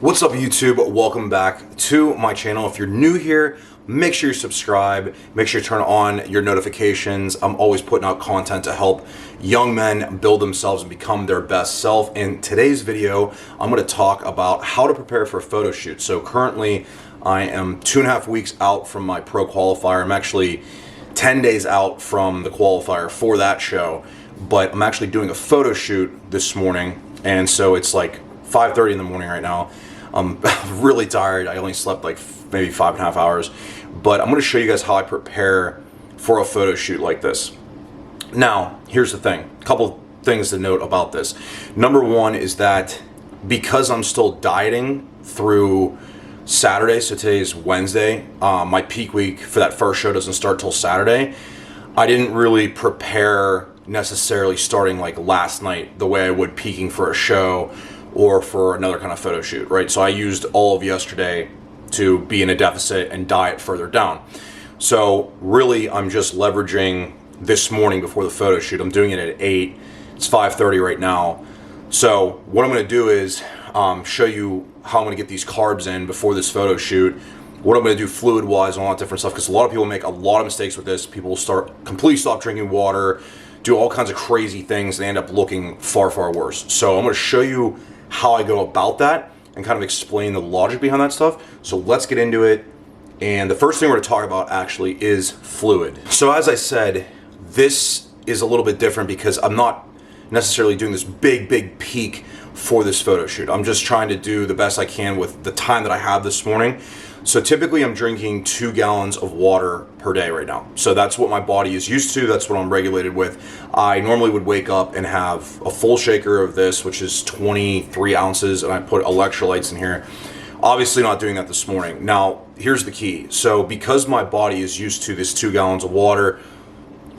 What's up YouTube? Welcome back to my channel. If you're new here, make sure you subscribe, make sure you turn on your notifications. I'm always putting out content to help young men build themselves and become their best self. In today's video, I'm going to talk about how to prepare for a photo shoot. So currently I am 2.5 weeks out from my pro qualifier. I'm actually 10 days out from the qualifier for that show, but I'm actually doing a photo shoot this morning. And so it's like 5:30 in the morning right now. I'm really tired. I only slept like maybe 5.5 hours, but I'm going to show you guys how I prepare for a photo shoot like this. Now, here's the thing. A couple things to note about this. Number one is that because I'm still dieting through Saturday, so today's Wednesday, my peak week for that first show doesn't start till Saturday. I didn't really prepare necessarily starting like last night the way I would peaking for a show or for another kind of photo shoot, right? So I used all of yesterday to be in a deficit and diet further down. So really, I'm just leveraging this morning before the photo shoot. I'm doing it at 8. It's 5:30 right now. So what I'm gonna do is show you how I'm gonna get these carbs in before this photo shoot, what I'm gonna do fluid-wise and all that different stuff, because a lot of people make a lot of mistakes with this. People completely stop drinking water, do all kinds of crazy things, and they end up looking far, far worse. So I'm gonna show you how I go about that and kind of explain the logic behind that stuff. So let's get into it. And the first thing we're going to talk about actually is fluid. So as I said, this is a little bit different because I'm not necessarily doing this big peak for this photo shoot. I'm just trying to do the best I can with the time that I have this morning. So typically I'm drinking 2 gallons of water per day right now. So that's what my body is used to. That's what I'm regulated with. I normally would wake up and have a full shaker of this, which is 23 ounces, and I put electrolytes in here. Obviously not doing that this morning. Now, here's the key. So because my body is used to this 2 gallons of water,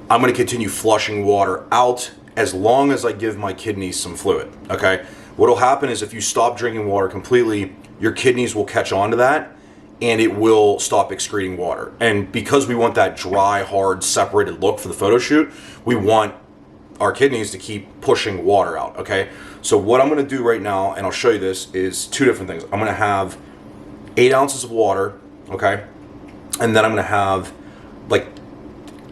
I'm gonna continue flushing water out as long as I give my kidneys some fluid, okay? What'll happen is if you stop drinking water completely, your kidneys will catch on to that, and it will stop excreting water. And because we want that dry, hard, separated look for the photo shoot, we want our kidneys to keep pushing water out, okay? So what I'm gonna do right now, and I'll show you this, is 2 different things. I'm gonna have 8 ounces of water, okay? And then I'm gonna have like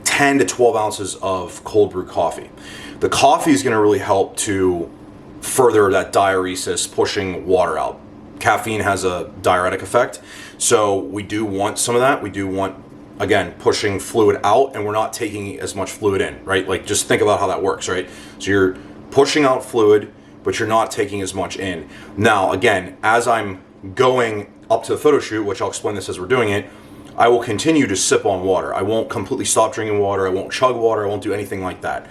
10 to 12 ounces of cold brew coffee. The coffee is gonna really help to further that diuresis, pushing water out. Caffeine has a diuretic effect, so we do want some of that. We do want, again, pushing fluid out, and we're not taking as much fluid in, right? Like, just think about how that works, right? So you're pushing out fluid, but you're not taking as much in. Now, again, as I'm going up to the photo shoot, which I'll explain this as we're doing it, I will continue to sip on water. I won't completely stop drinking water. I won't chug water. I won't do anything like that.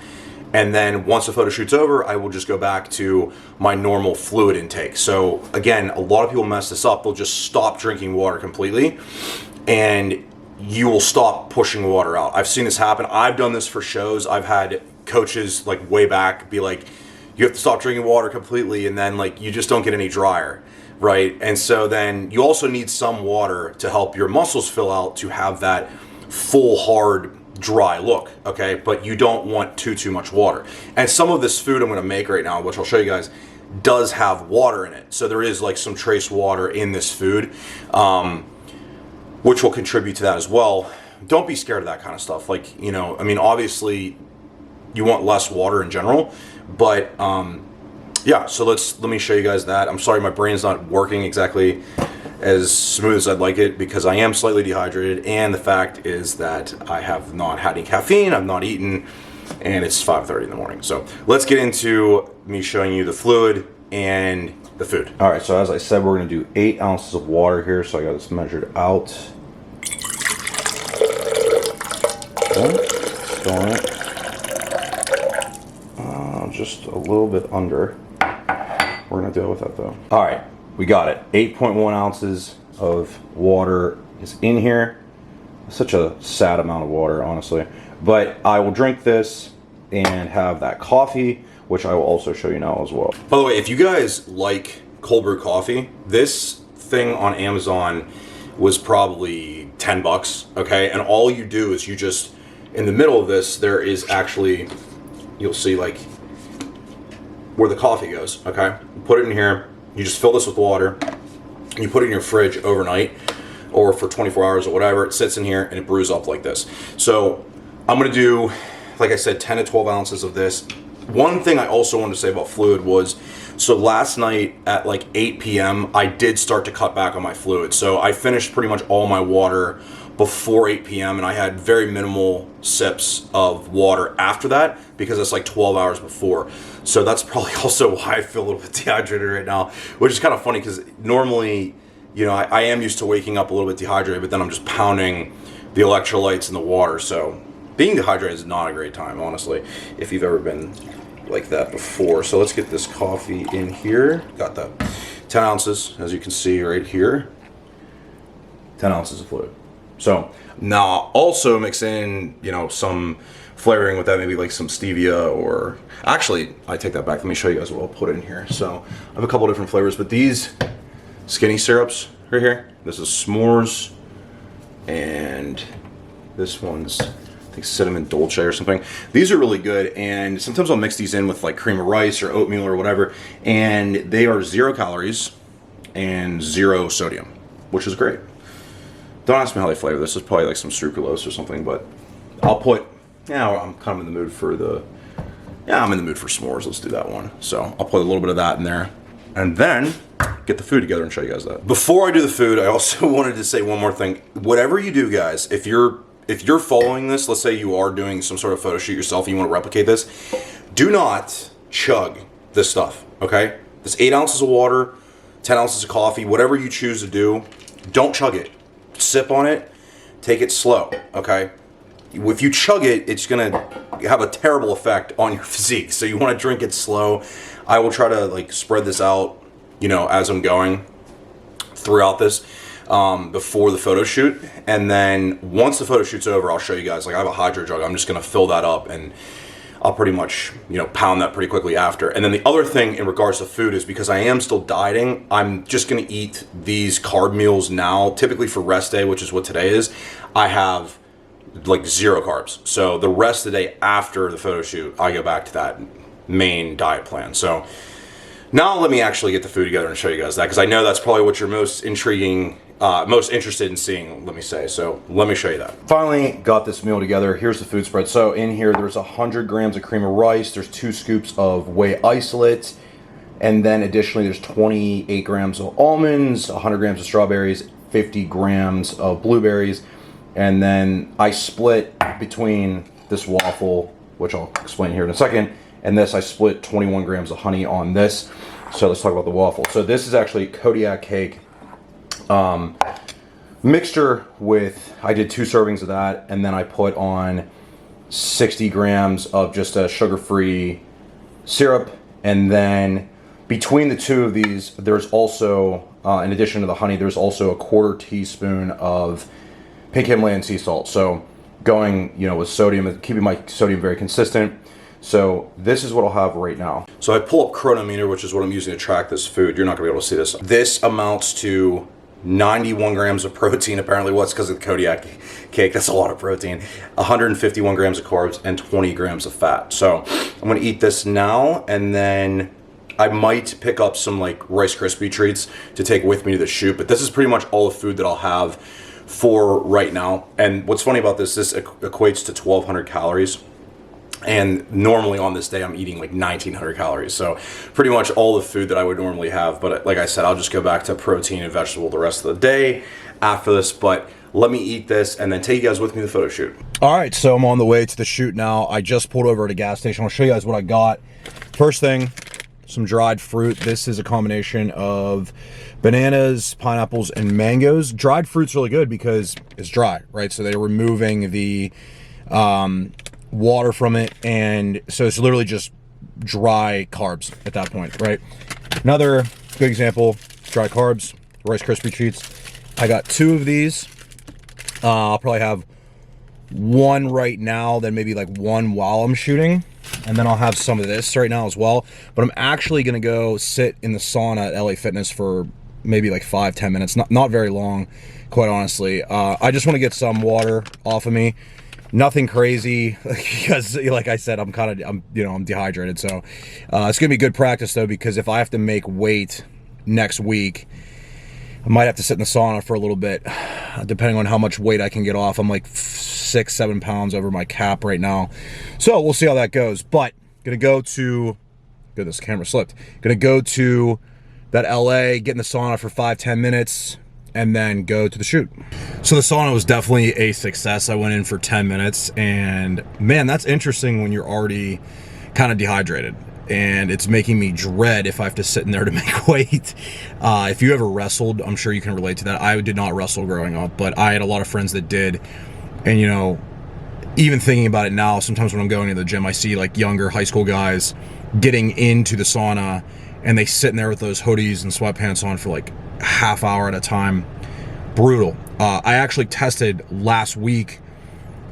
And then once the photo shoot's over, I will just go back to my normal fluid intake. So again, a lot of people mess this up. They'll just stop drinking water completely, and you will stop pushing water out. I've seen this happen. I've done this for shows. I've had coaches like way back be like, you have to stop drinking water completely, and then like you just don't get any drier, right? And so then you also need some water to help your muscles fill out to have that full, hard, dry look, okay? But you don't want too much water. And some of this food I'm gonna make right now, which I'll show you guys, does have water in it. So there is like some trace water in this food, which will contribute to that as well. Don't be scared of that kind of stuff. Like, you know, I mean, obviously you want less water in general, but yeah, so let me show you guys that. I'm sorry my brain's not working exactly as smooth as I'd like it because I am slightly dehydrated, and the fact is that I have not had any caffeine, I've not eaten, and it's 5:30 in the morning. So let's get into me showing you the fluid and the food. All right, so as I said, we're gonna do 8 ounces of water here, so I got this measured out. Okay, filling it. Just a little bit under. We're gonna deal with that though. All right, we got it. 8.1 ounces of water is in here. Such a sad amount of water, honestly. But I will drink this and have that coffee, which I will also show you now as well. By the way, if you guys like cold brew coffee, this thing on Amazon was probably 10 bucks, okay? And all you do is you just, in the middle of this, there is actually, you'll see like where the coffee goes, okay? Put it in here, you just fill this with water, You put it in your fridge overnight or for 24 hours or whatever. It sits in here and it brews up like this. So I'm gonna do, like I said, 10 to 12 ounces of this. One thing I also wanted to say about fluid was, so last night at like 8 p.m. I did start to cut back on my fluid. So I finished pretty much all my water before 8 p.m. and I had very minimal sips of water after that because it's like 12 hours before. So that's probably also why I feel a little bit dehydrated right now, which is kind of funny because normally, you know, I am used to waking up a little bit dehydrated, but then I'm just pounding the electrolytes in the water. So being dehydrated is not a great time, honestly, if you've ever been like that before. So let's get this coffee in here. Got that 10 ounces, as you can see right here. 10 ounces of fluid. So now also mix in, you know, some flavoring with that, maybe like some stevia, or actually, I take that back. Let me show you guys what I'll put in here. So I have a couple different flavors, but these skinny syrups right here, this is s'mores, and this one's, I think, cinnamon dolce or something. These are really good, and sometimes I'll mix these in with like cream of rice or oatmeal or whatever, and they are 0 calories and 0 sodium, which is great. Don't ask me how they flavor this. It's probably like some sucralose or something, but I'll put, yeah, I'm kind of in the mood for I'm in the mood for s'mores. Let's do that one. So I'll put a little bit of that in there and then get the food together and show you guys that. Before I do the food, I also wanted to say one more thing. Whatever you do, guys, if you're following this, let's say you are doing some sort of photo shoot yourself and you want to replicate this, do not chug this stuff, okay? This 8 ounces of water, 10 ounces of coffee, whatever you choose to do, don't chug it. Sip on it, take it slow, okay? If you chug it, it's gonna have a terrible effect on your physique. So you wanna drink it slow. I will try to like spread this out, you know, as I'm going throughout this before the photo shoot. And then once the photo shoot's over, I'll show you guys, like I have a hydro jug. I'm just gonna fill that up and I'll pretty much, you know, pound that pretty quickly after. And then the other thing in regards to food is because I am still dieting, I'm just gonna eat these carb meals now. Typically for rest day, which is what today is, I have like 0 carbs. So the rest of the day after the photo shoot, I go back to that main diet plan. So now let me actually get the food together and show you guys that, because I know that's probably what you're most most interested in seeing, let me say. So let me show you that. Finally got this meal together. Here's the food spread. So in here, there's 100 grams of cream of rice. There's 2 scoops of whey isolate. And then additionally, there's 28 grams of almonds, 100 grams of strawberries, 50 grams of blueberries. And then I split between this waffle, which I'll explain here in a second, and this, I split 21 grams of honey on this. So let's talk about the waffle. So this is actually Kodiak cake mixture with, I did 2 servings of that, and then I put on 60 grams of just a sugar-free syrup. And then between the 2 of these, there's also, in addition to the honey, there's also a 1/4 teaspoon of pink Himalayan sea salt. So going, you know, with sodium, keeping my sodium very consistent. So this is what I'll have right now. So I pull up Chronometer, which is what I'm using to track this food. You're not gonna be able to see this. This amounts to 91 grams of protein, apparently. What's because of the Kodiak cake, that's a lot of protein. 151 grams of carbs and 20 grams of fat. So I'm gonna eat this now, and then I might pick up some like Rice Krispie treats to take with me to the shoot, but this is pretty much all the food that I'll have for right now. And what's funny about this equates to 1,200 calories. And normally on this day, I'm eating like 1,900 calories. So pretty much all the food that I would normally have. But like I said, I'll just go back to protein and vegetable the rest of the day after this. But let me eat this and then take you guys with me to the photo shoot. All right, so I'm on the way to the shoot now. I just pulled over at a gas station. I'll show you guys what I got. First thing, some dried fruit. This is a combination of bananas, pineapples, and mangoes. Dried fruit's really good because it's dry, right? So they're removing the water from it, and so it's literally just dry carbs at that point, right? Another good example, dry carbs, Rice Krispie treats. I got 2 of these. I'll probably have 1 right now, then maybe like 1 while I'm shooting, and then I'll have some of this right now as well. But I'm actually gonna go sit in the sauna at LA Fitness for maybe like 5-10 minutes, not very long, quite honestly. I just want to get some water off of me. Nothing crazy, because like I said, I'm dehydrated. So it's gonna be good practice though, because if I have to make weight next week, I might have to sit in the sauna for a little bit, depending on how much weight I can get off. I'm like 6-7 pounds over my cap right now. So we'll see how that goes. But gonna go to, goodness, camera slipped. Gonna go to that LA, get in the sauna for 5-10 minutes, and then go to the shoot. So the sauna was definitely a success. I went in for 10 minutes, and man, that's interesting when you're already kind of dehydrated. And it's making me dread if I have to sit in there to make weight. If you ever wrestled, I'm sure you can relate to that. I did not wrestle growing up, but I had a lot of friends that did. And, you know, even thinking about it now, sometimes when I'm going to the gym, I see like younger high school guys getting into the sauna, and they sit in there with those hoodies and sweatpants on for like a half hour at a time. Brutal. I actually tested last week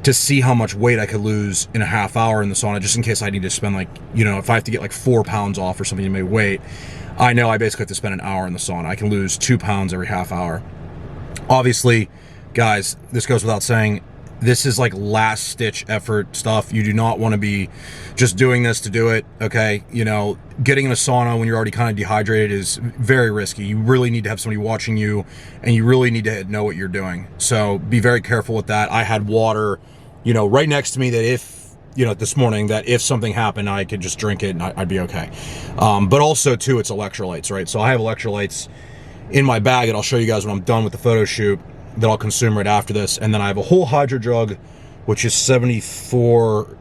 to see how much weight I could lose in a half hour in the sauna, just in case I need to spend like, you know, if I have to get like 4 pounds off or something to make weight, I know I basically have to spend an hour in the sauna. I can lose 2 pounds every half hour. Obviously, guys, this goes without saying, this is like last stitch effort stuff. You do not want to be just doing this to do it, okay? You know, getting in a sauna when you're already kind of dehydrated is very risky. You really need to have somebody watching you, and you really need to know what you're doing. So be very careful with that. I had water, you know, right next to me that if, you know, this morning, that if something happened, I could just drink it and I'd be okay. But also too, it's electrolytes, right? So I have electrolytes in my bag that I'll show you guys when I'm done with the photo shoot, that I'll consume right after this. And then I have a whole hydro jug, which is 74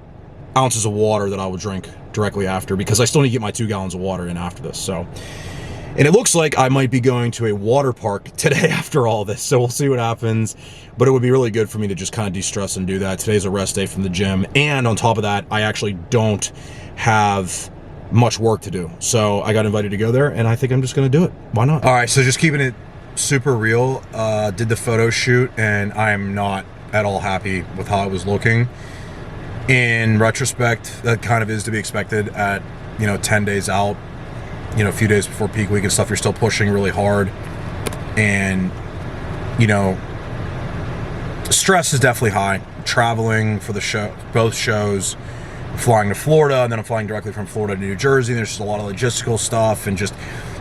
ounces of water that I will drink directly after, because I still need to get my 2 gallons of water in after this. So, and it looks like I might be going to a water park today after all this, so we'll see what happens. But it would be really good for me to just kind of de-stress and do that. Today's a rest day from the gym, and on top of that, I actually don't have much work to do. So I got invited to go there, and I think I'm just gonna do it. Why not? All right, so just keeping it super real, did the photo shoot, and I'm not at all happy with how it was looking. In retrospect, that kind of is to be expected at, you know, 10 days out, you know, a few days before peak week and stuff. You're still pushing really hard, and, you know, stress is definitely high. Traveling for the show, both shows, flying to Florida, and then I'm flying directly from Florida to New Jersey. There's just a lot of logistical stuff, and just,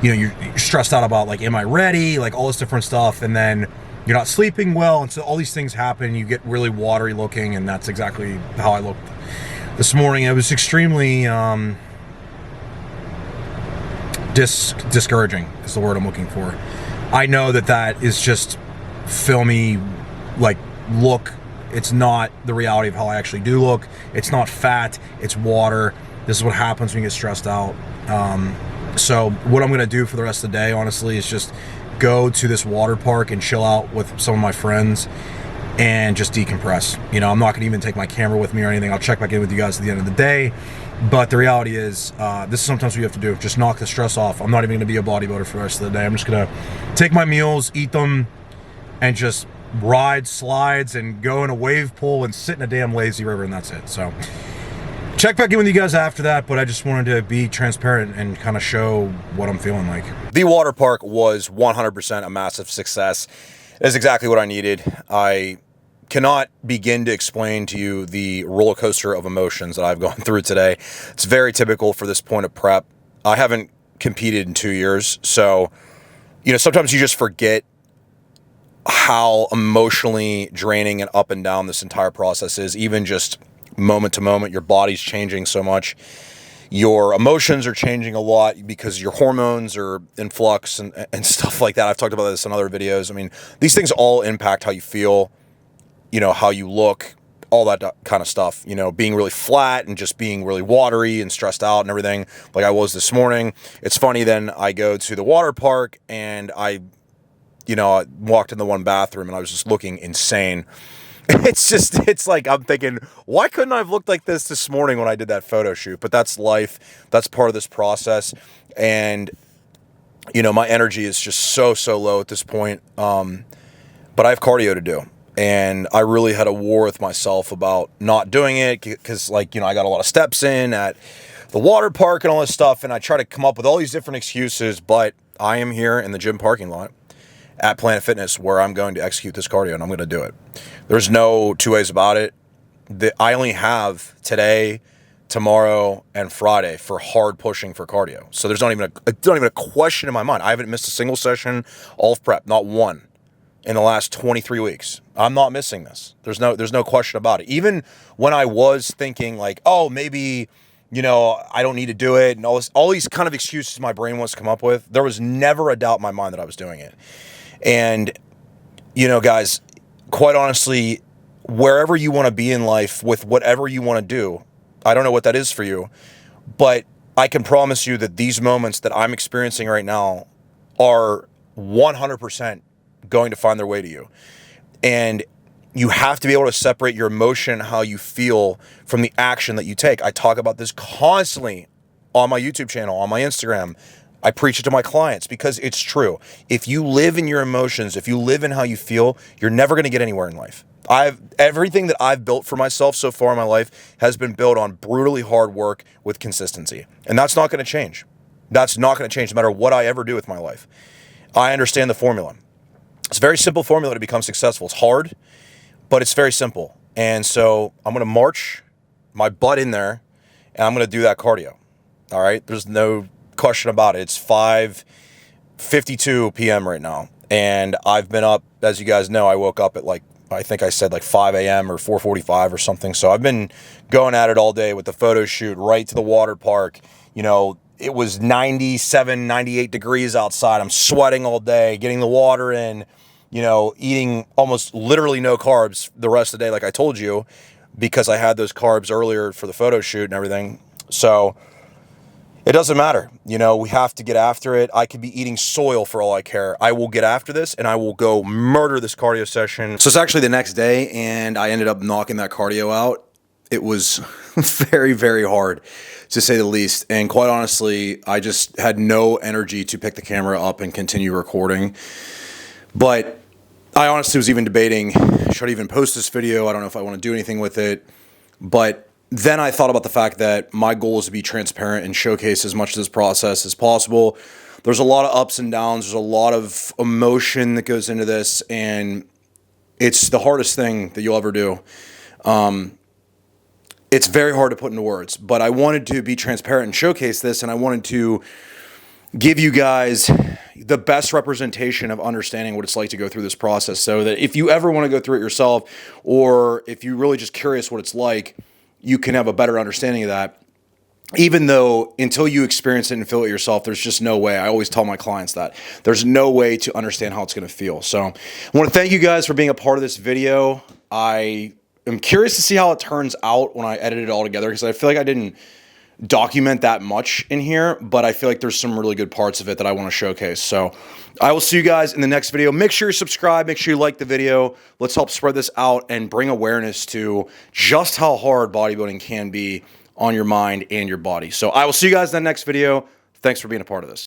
you know, you're stressed out about, like, am I ready? Like, all this different stuff, and then you're not sleeping well, and so all these things happen. You get really watery looking, and that's exactly how I looked this morning. It was extremely discouraging is the word I'm looking for. I know that is just filmy, like, look. It's not the reality of how I actually do look. It's not fat, it's water. This is what happens when you get stressed out. So what I'm gonna do for the rest of the day, honestly, is just go to this water park and chill out with some of my friends and just decompress. You know, I'm not gonna even take my camera with me or anything. I'll check back in with you guys at the end of the day. But the reality is, this is sometimes what you have to do. Just knock the stress off. I'm not even gonna be a bodybuilder for the rest of the day. I'm just gonna take my meals, eat them, and just ride slides and go in a wave pool and sit in a damn lazy river, and that's it. So check back in with you guys after that, but I just wanted to be transparent and kind of show what I'm feeling like. The water park was 100% a massive success. It's exactly what I needed. I cannot begin to explain to you the roller coaster of emotions that I've gone through today. It's very typical for this point of prep. I haven't competed in 2 years, so, you know, sometimes you just forget how emotionally draining and up and down this entire process is. Even just moment to moment, your body's changing so much. Your emotions are changing a lot because your hormones are in flux and stuff like that. I've talked about this in other videos. I mean, these things all impact how you feel, you know, how you look, all that kind of stuff. You know, being really flat and just being really watery and stressed out and everything, like I was this morning. It's funny, then I go to the water park and I walked in the one bathroom and I was just looking insane. It's like, I'm thinking, why couldn't I have looked like this morning when I did that photo shoot? But that's life. That's part of this process. And, you know, my energy is just so low at this point. But I have cardio to do. And I really had a war with myself about not doing it because, like, you know, I got a lot of steps in at the water park and all this stuff. And I try to come up with all these different excuses, but I am here in the gym parking lot at Planet Fitness where I'm going to execute this cardio, and I'm going to do it. There's no two ways about it. I only have today, tomorrow, and Friday for hard pushing for cardio. So there's not even a question in my mind. I haven't missed a single session all of prep, not one, in the last 23 weeks. I'm not missing this. There's no question about it. Even when I was thinking like, oh, maybe, you know, I don't need to do it, and all these kind of excuses my brain wants to come up with, there was never a doubt in my mind that I was doing it. And, you know, guys, quite honestly, wherever you want to be in life with whatever you want to do, I don't know what that is for you, but I can promise you that these moments that I'm experiencing right now are 100% going to find their way to you. And you have to be able to separate your emotion, how you feel, from the action that you take. I talk about this constantly on my YouTube channel, on my Instagram. I preach it to my clients because it's true. If you live in your emotions, if you live in how you feel, you're never going to get anywhere in life. Everything that I've built for myself so far in my life has been built on brutally hard work with consistency. And that's not going to change. That's not going to change no matter what I ever do with my life. I understand the formula. It's a very simple formula to become successful. It's hard, but it's very simple. And so I'm going to march my butt in there and I'm going to do that cardio. All right. There's no question about it. It's 5:52 p.m. right now. And I've been up, as you guys know, I woke up at I think I said 5 a.m. or 4:45 or something. So I've been going at it all day with the photo shoot, right to the water park. You know, it was 97, 98 degrees outside. I'm sweating all day, getting the water in, you know, eating almost literally no carbs the rest of the day, like I told you, because I had those carbs earlier for the photo shoot and everything. So it doesn't matter. You know, we have to get after it. I could be eating soil for all I care. I will get after this and I will go murder this cardio session. So it's actually the next day and I ended up knocking that cardio out. It was very, very hard, to say the least. And quite honestly, I just had no energy to pick the camera up and continue recording. But I honestly was even debating, should I even post this video? I don't know if I want to do anything with it. But then I thought about the fact that my goal is to be transparent and showcase as much of this process as possible. There's a lot of ups and downs. There's a lot of emotion that goes into this, and it's the hardest thing that you'll ever do. It's very hard to put into words, but I wanted to be transparent and showcase this, and I wanted to give you guys the best representation of understanding what it's like to go through this process, so that if you ever want to go through it yourself, or if you're really just curious what it's like, you can have a better understanding of that. Even though until you experience it and feel it yourself, there's just no way. I always tell my clients that there's no way to understand how it's going to feel. So I want to thank you guys for being a part of this video. I am curious to see how it turns out when I edit it all together, because I feel like I didn't document that much in here, but I feel like there's some really good parts of it that I want to showcase. So I will see you guys in the next video. Make sure you subscribe, make sure you like the video. Let's help spread this out and bring awareness to just how hard bodybuilding can be on your mind and your body. So I will see you guys in the next video. Thanks for being a part of this.